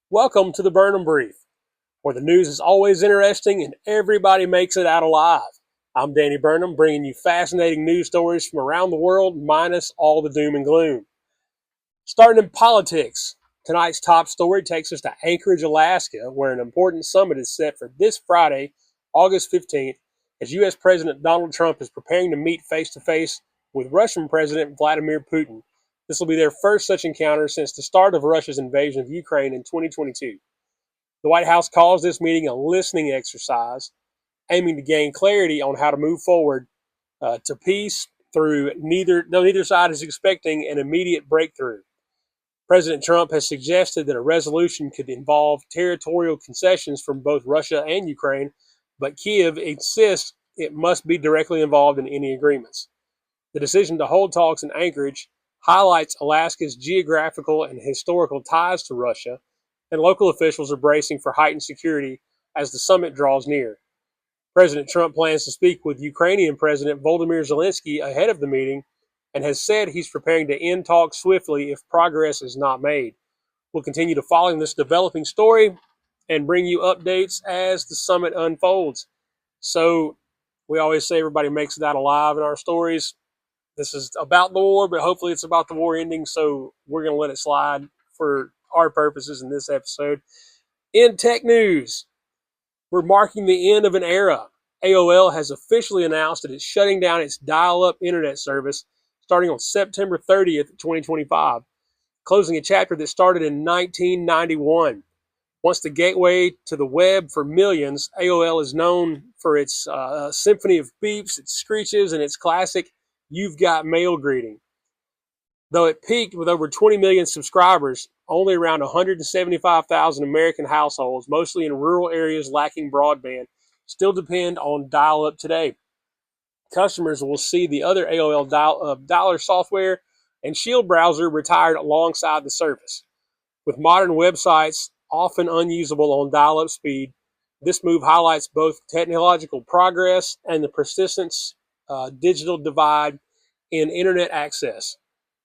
Welcome to the Burnham Brief, where the news is always interesting and everybody makes it out alive. I'm Danny Burnham, bringing you fascinating news stories from around the world, minus all the doom and gloom. Starting in politics, tonight's top story takes us to Anchorage, Alaska, where an important summit is set for this Friday, August 15th, as U.S. President Donald Trump is preparing to meet face to face with Russian President Vladimir Putin. This will be their first such encounter since the start of Russia's invasion of Ukraine in 2022. The White House calls this meeting a listening exercise, aiming to gain clarity on how to move forward to peace though neither side is expecting an immediate breakthrough. President Trump has suggested that a resolution could involve territorial concessions from both Russia and Ukraine, but Kiev insists it must be directly involved in any agreements. The decision to hold talks in Anchorage highlights Alaska's geographical and historical ties to Russia, and local officials are bracing for heightened security as the summit draws near. President Trump plans to speak with Ukrainian President Volodymyr Zelensky ahead of the meeting and has said he's preparing to end talks swiftly if progress is not made. We'll continue to follow this developing story and bring you updates as the summit unfolds. So, we always say everybody makes it out alive in our stories. This is about the war, but hopefully it's about the war ending, so we're going to let it slide for our purposes in this episode. In tech news, we're marking the end of an era. AOL has officially announced that it's shutting down its dial-up internet service starting on September 30th, 2025, closing a chapter that started in 1991. Once the gateway to the web for millions, AOL is known for its symphony of beeps, its screeches, and its classic "You've Got Mail" greeting. Though it peaked with over 20 million subscribers, only around 175,000 American households, mostly in rural areas lacking broadband, still depend on dial-up today. Customers will see the other AOL dialer software and Shield browser retired alongside the service. With modern websites often unusable on dial-up speed, this move highlights both technological progress and the persistent digital divide in internet access.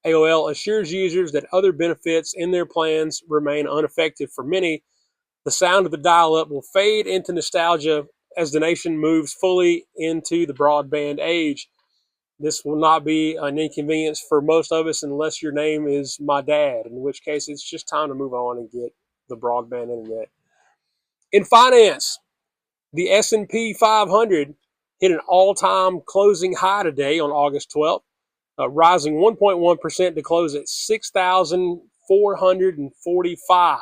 AOL assures users that other benefits in their plans remain unaffected for many. The sound of the dial-up will fade into nostalgia as the nation moves fully into the broadband age. This will not be an inconvenience for most of us unless your name is my dad, in which case it's just time to move on and get the broadband internet. In finance, the S&P 500 hit an all-time closing high today on August 12th, rising 1.1% to close at 6,445.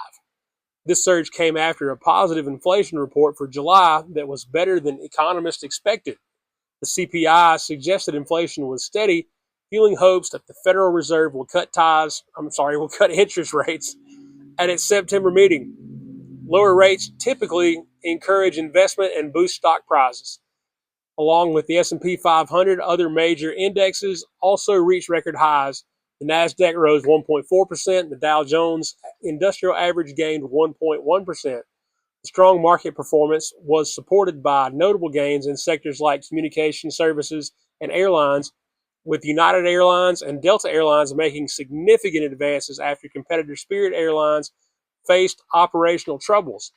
This surge came after a positive inflation report for July that was better than economists expected. The CPI suggested inflation was steady, fueling hopes that the Federal Reserve will cut interest rates at its September meeting. Lower rates typically encourage investment and boost stock prices. Along with the S&P 500, other major indexes also reached record highs. The Nasdaq rose 1.4%, the Dow Jones Industrial Average gained 1.1%. The strong market performance was supported by notable gains in sectors like communication services and airlines, with United Airlines and Delta Airlines making significant advances after competitor Spirit Airlines faced operational troubles.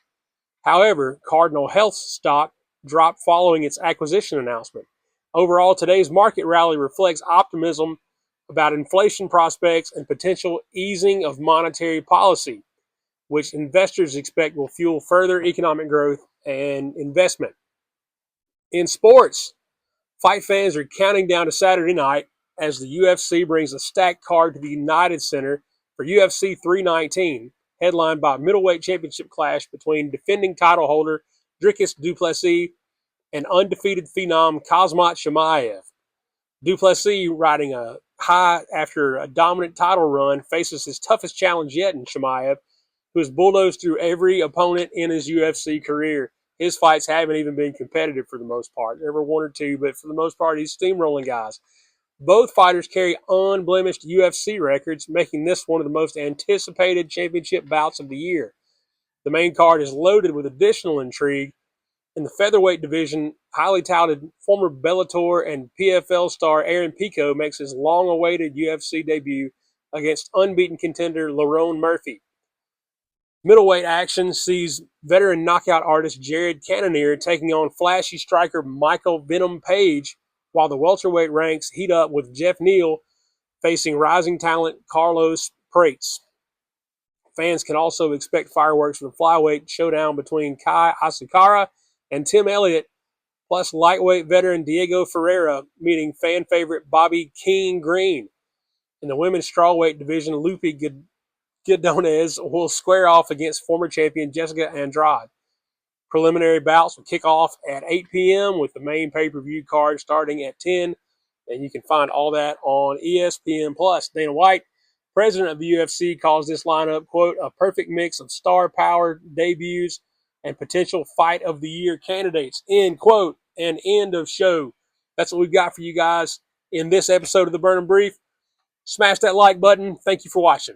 However, Cardinal Health stock dropped following its acquisition announcement. Overall, today's market rally reflects optimism about inflation prospects and potential easing of monetary policy, which investors expect will fuel further economic growth and investment. In sports, fight fans are counting down to Saturday night as the UFC brings a stacked card to the United Center for UFC 319, headlined by a middleweight championship clash between defending title holder Dricus du Plessis and undefeated phenom Khamzat Chimaev. Du Plessis, riding a high after a dominant title run, faces his toughest challenge yet in Chimaev, who has bulldozed through every opponent in his UFC career. His fights haven't even been competitive for the most part. There were one or two, but for the most part, he's steamrolling guys. Both fighters carry unblemished UFC records, making this one of the most anticipated championship bouts of the year. The main card is loaded with additional intrigue. In the featherweight division, highly touted former Bellator and PFL star Aaron Pico makes his long-awaited UFC debut against unbeaten contender Lerone Murphy. Middleweight action sees veteran knockout artist Jared Cannonier taking on flashy striker Michael Venom Page, while the welterweight ranks heat up with Jeff Neal facing rising talent Carlos Prates. Fans can also expect fireworks for the flyweight showdown between Kai Asakara and Tim Elliott, plus lightweight veteran Diego Ferreira meeting fan favorite Bobby King Green. In the women's strawweight division, Lupe Guidones will square off against former champion Jessica Andrade. Preliminary bouts will kick off at 8 p.m. with the main pay-per-view card starting at 10, and you can find all that on ESPN+. Dana White, president of the UFC, calls this lineup, quote, a perfect mix of star-powered debuts and potential fight of the year candidates, end quote, and end of show. That's what we've got for you guys in this episode of the Burnham Brief. Smash that like button. Thank you for watching.